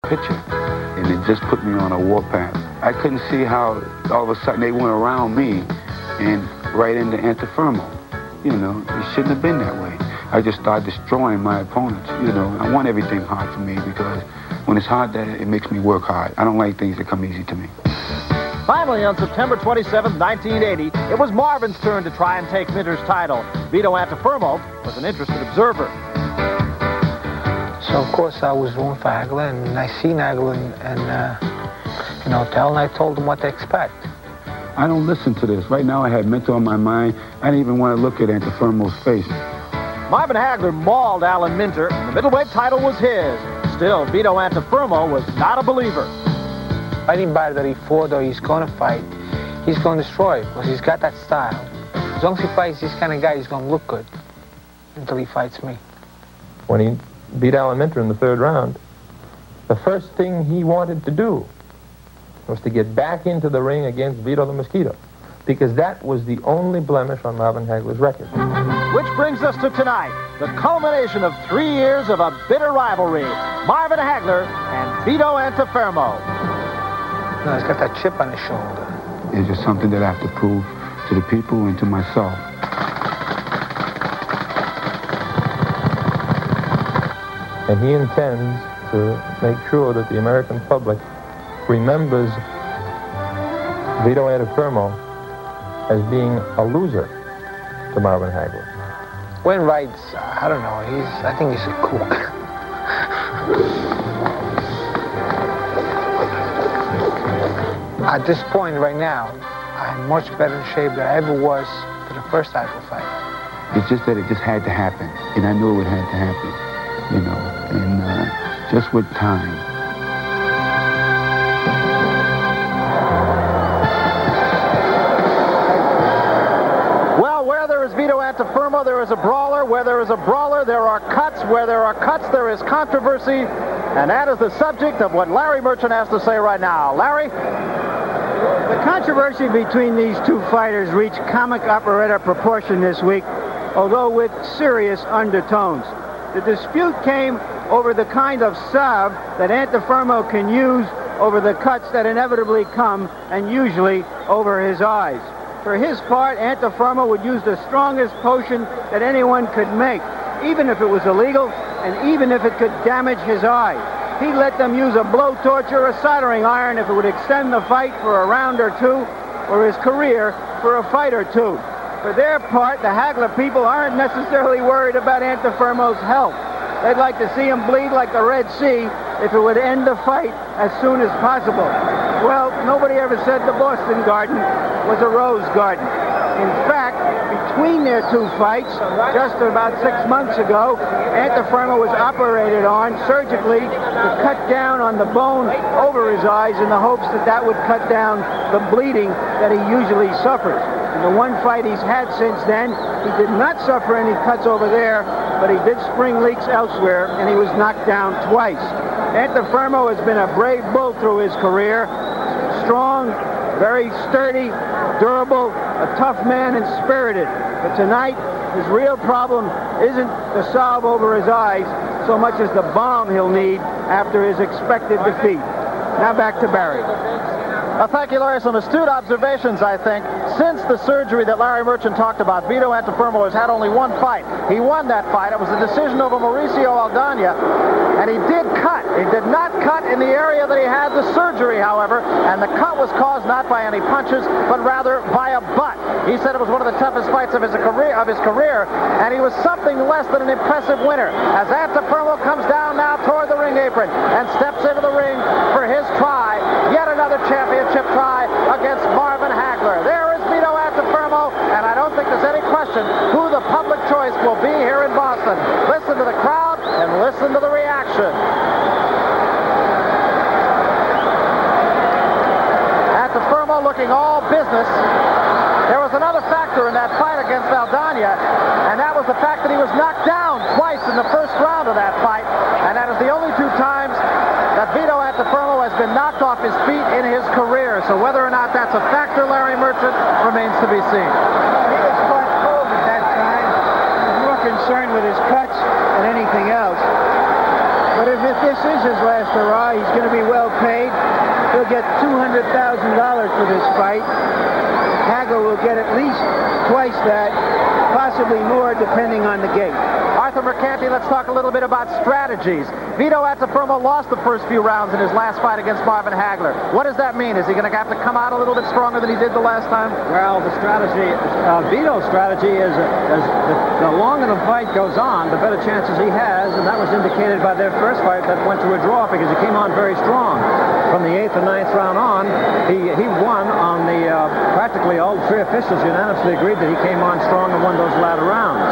picture, and it just put me on a warpath. I couldn't see how all of a sudden they went around me and right into Antifermo. You know, it shouldn't have been that way. I just started destroying my opponents. You know, I want everything hard for me because when it's hard, it makes me work hard. I don't like things that come easy to me. Finally, on September 27, 1980, it was Marvin's turn to try and take Minter's title. Vito Antifermo was an interested observer. So, of course, I was rooting for Hagler, and I seen Hagler in an hotel, and I told him what to expect. I don't listen to this. Right now, I had Minter on my mind. I didn't even want to look at Antifermo's face. Marvin Hagler mauled Alan Minter, and the middleweight title was his. Still, Vito Antifermo was not a believer. Anybody that he fought or he's going to fight, he's going to destroy it because he's got that style. As long as he fights this kind of guy, he's going to look good until he fights me. When he beat Alan Minter in the third round, the first thing he wanted to do was to get back into the ring against Vito the Mosquito, because that was the only blemish on Marvin Hagler's record. Which brings us to tonight, the culmination of 3 years of a bitter rivalry, Marvin Hagler and Vito Antifermo. No, he's got that chip on his shoulder. It's just something that I have to prove to the people and to myself. And he intends to make sure that the American public remembers Vito Antifermo as being a loser to Marvin Hagler. When Wright's, I don't know, I think he's a kook. At this point right now, I'm much better in shape than I ever was for the first title fight. It's just that it just had to happen, and I knew it had to happen, you know, and just with time. Well, where there is Vito Antifermo, there is a brawler. Where there is a brawler, there are cuts. Where there are cuts, there is controversy. And that is the subject of what Larry Merchant has to say right now. Larry? The controversy between these two fighters reached comic operetta proportion this week, although with serious undertones. The dispute came over the kind of salve that Antifermo can use over the cuts that inevitably come, and usually over his eyes. For his part, Antifermo would use the strongest potion that anyone could make, even if it was illegal, and even if it could damage his eye. He'd let them use a blowtorch or a soldering iron if it would extend the fight for a round or two, or his career for a fight or two. For their part, the Hagler people aren't necessarily worried about Antifermo's health. They'd like to see him bleed like the Red Sea if it would end the fight as soon as possible. Well, nobody ever said the Boston Garden was a rose garden. In fact, between their two fights, just about 6 months ago, Antifermo was operated on surgically to cut down on the bone over his eyes in the hopes that that would cut down the bleeding that he usually suffers. In the one fight he's had since then, he did not suffer any cuts over there, but he did spring leaks elsewhere, and he was knocked down twice. Antifermo has been a brave bull through his career, strong, very sturdy, durable, a tough man and spirited. But tonight, his real problem isn't the salve over his eyes so much as the bomb he'll need after his expected defeat. Now back to Barry. Thank you, Larry. Some astute observations, I think. Since the surgery that Larry Merchant talked about, Vito Antifermo has had only one fight. He won that fight. It was a decision over Mauricio Aldana, and he did cut. He did not cut in the area that he had the surgery, however, and the cut was caused not by any punches, but rather by a butt. He said it was one of the toughest fights of his career, and he was something less than an impressive winner. As Antifermo comes down now toward the ring apron and steps into the ring for his try, yet another championship try against Marvin Hagler. There is Vito Antifermo, and I don't think there's any question who the public choice will be here in Boston. Listen to the crowd and listen to the reaction. Antifermo looking all business. There was another factor in that fight against Aldana, and that was the fact that he was knocked down twice in the first round of that fight, and that is the only two times that Vito Antifermo has been knocked off his feet in his career. So whether or not that's a factor, Larry Merchant, remains to be seen. He was caught cold at that time. He was more concerned with his cuts than anything else. But if this is his last hurrah, he's going will get $200,000 for this fight. Hagler will get at least twice that, possibly more, depending on the gate. Arthur Mercanti, let's talk a little bit about strategies. Vito Antuofermo lost the first few rounds in his last fight against Marvin Hagler. What does that mean? Is he going to have to come out a little bit stronger than he did the last time? Well, the strategy, Vito's strategy is as the longer the fight goes on, the better chances he has, and that was indicated by their first fight that went to a draw because he came on very strong. From the 8th and 9th round on, he won on the, practically all three officials unanimously agreed that he came on strong and won those latter rounds.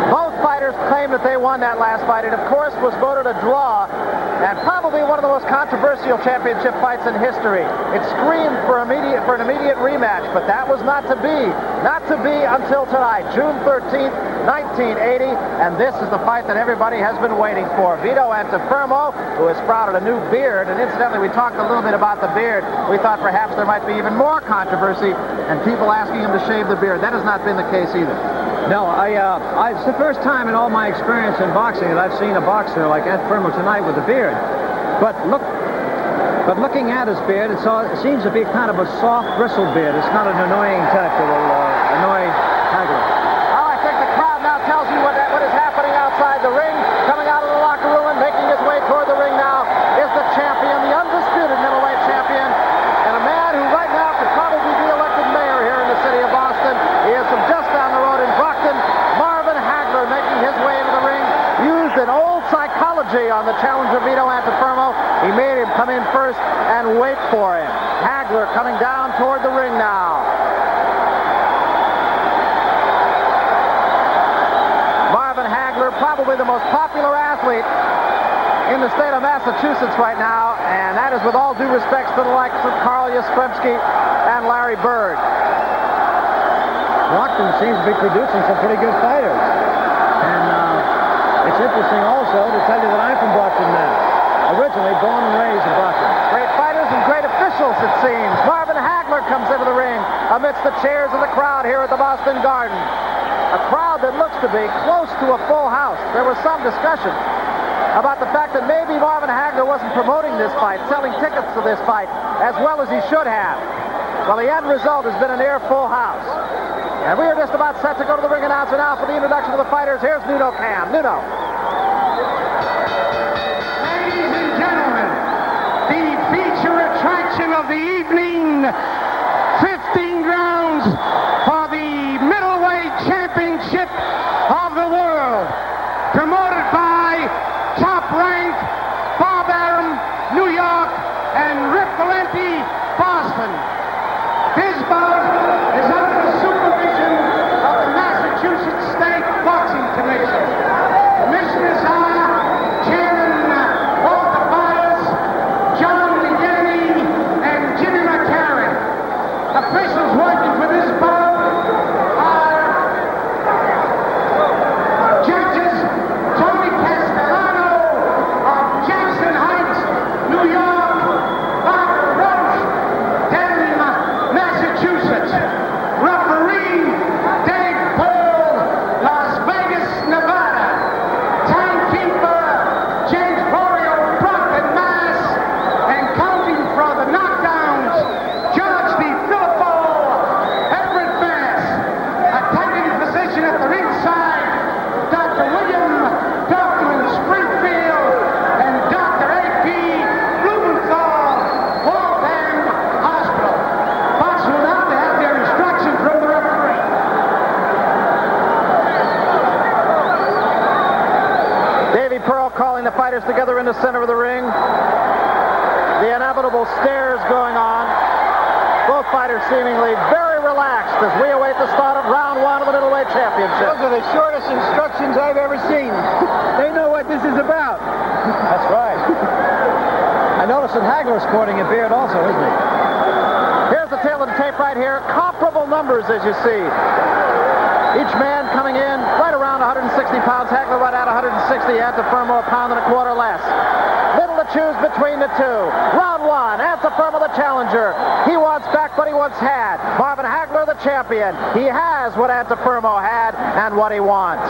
Both fighters claim that they won that last fight. It, of course, was voted a draw and probably one of the most controversial championship fights in history. It screamed for an immediate rematch, but that was not to be. Not to be until tonight, June 13th, 1980, and this is the fight that everybody has been waiting for. Vito Antuofermo, who has sprouted a new beard, and incidentally, we talked a little bit about the beard. We thought perhaps there might be even more controversy and people asking him to shave the beard. That has not been the case either. No, it's the first time in all my experience in boxing that I've seen a boxer like Antuofermo tonight with a beard. But looking at his beard, it seems to be kind of a soft, bristle beard. It's not an annoying type that will annoy Hagler. Well, I think the crowd now tells you what is happening outside the ring. Coming out of the locker room and making his way toward the ring now is the champion, the undisputed middleweight champion, and a man who right now could probably be elected mayor here in the city of Boston. He is from just down the road in Brockton. Marvin Hagler making his way into the ring. Used an old psychology on the challenger Vito Antuofermo. He made him come in first and wait for him. Hagler coming down toward the ring now. Marvin Hagler, probably the most popular athlete in the state of Massachusetts right now, and that is with all due respects to the likes of Carl Yastrzemski and Larry Bird. Brockton seems to be producing some pretty good fighters. And it's interesting also to tell you that I'm from Brockton now. Originally born and raised in Brockton. Great fighters and great officials, it seems. Marvin Hagler comes into the ring amidst the cheers of the crowd here at the Boston Garden. A crowd that looks to be close to a full house. There was some discussion about the fact that maybe Marvin Hagler wasn't promoting this fight, selling tickets to this fight as well as he should have. Well, the end result has been a near full house. And we are just about set to go to the ring announcer now for the introduction of the fighters. Here's Nuno Cam. Nuno. Ladies and gentlemen, the feature attraction of the evening, 15 rounds for the middleweight championship of the world. Promoted by Top Rank, Bob Arum, New York, and Rip Valenti, Boston. This bout is under the supervision of the Massachusetts State Boxing Commission. Commissioners are Chairman Walter Byers, John Ligeti, and Jimmy McCarran. Officials working for this bout are judges Tony Castellano of Jackson Heights, New York, Barbara Roche, Denton, Massachusetts. Referee Dave Paul, Las Vegas, Nevada. Timekeeper James Florio, Brockton, Mass. And counting for the knockdowns, George D. Filippo, Everett, Mass. Attending physician at the ringside, Dr. William Dorfman, Springfield, and Dr. A.P. Blumenthal, Waltham Hospital. Box will now have their instruction from the referee. Davy Pearl calling the fighters together in the center of the ring. The inevitable stares going on. Both fighters seemingly very relaxed as we await the start of round one of the middleweight championship. Those are the shortest instructions I've ever seen. They know what this is about. That's right. I noticed that Hagler's sporting a beard also, isn't he? Here's the tail of the tape right here. Comparable numbers, as you see. Each man coming in right around 160 pounds. Hagler right at 160. Antuofermo a pound and a quarter less. Little to choose between the two. Round one. Antuofermo the challenger. He wants back what he once had. Marvin Hagler the champion. He has what Antuofermo had and what he wants.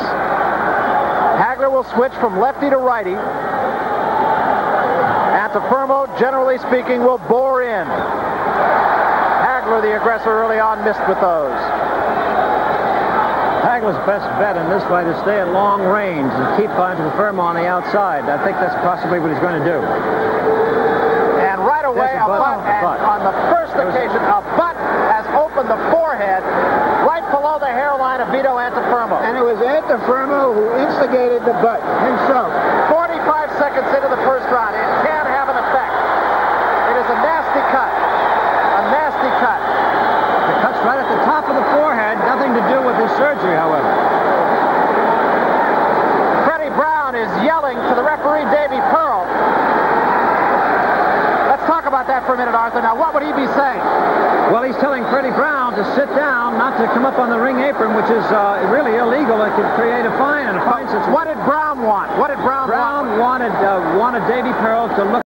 Hagler will switch from lefty to righty. Antuofermo, generally speaking, will bore in. Hagler, the aggressor early on, missed with those. Hagler's best bet in this fight is stay at long range and keep Antuofermo on the outside. I think that's possibly what he's going to do. And right away, a butt. And on the first occasion, a butt has opened the forehead right below the hairline of Vito Antuofermo. And it was Antuofermo who instigated the butt himself. 45 seconds into the first round. It can have an effect. It is a nasty cut. A nasty cut. The cut's right at the top of the forehead. Nothing to do with his surgery, however. Freddie Brown is yelling to the referee, Davy Pearl. Let's talk about that for a minute, Arthur. Now, what would he be saying? Well, he's telling Freddie Brown to sit down, not to come up on the ring apron, which is really illegal. It could create a fine and a fine situation. What did Brown want? What did Brown want? Brown wanted Davy Pearl to look